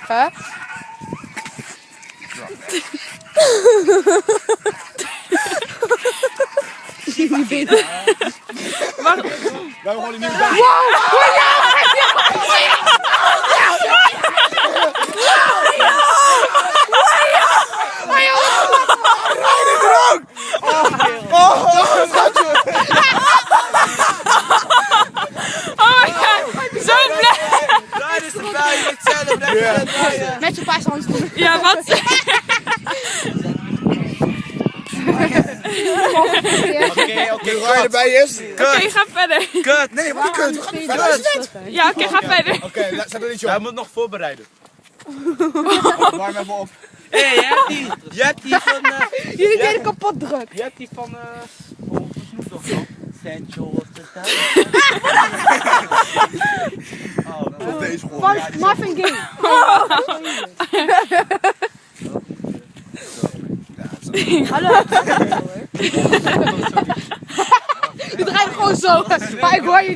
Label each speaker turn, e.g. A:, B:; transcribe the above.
A: Hè?
B: Wacht.
C: We hebben gewoon een nieuwe dag.
B: Zo blij!
D: Daar is erbij, met zelf, blijf
A: Met je paas handschoenen.
B: Ja, wat?
C: Oké, ga je erbij is?
B: Oké, ga verder.
D: Kut!
C: Nee, wat kut. We gaan niet verder.
B: Ja, oké, ga verder.
C: Oké, zet er iets
D: Hij
C: op.
D: moet nog voorbereiden.
C: Warm even op.
D: Hé, je hebt die van...
A: Jullie deden kapot druk.
D: Je hebt die van... Oh, Snoep toch wel? Central of the
C: Op deze gewoon.
A: Van Marvin Gaye. Hallo. Je draait gewoon zo. Maar ik hoor je niet.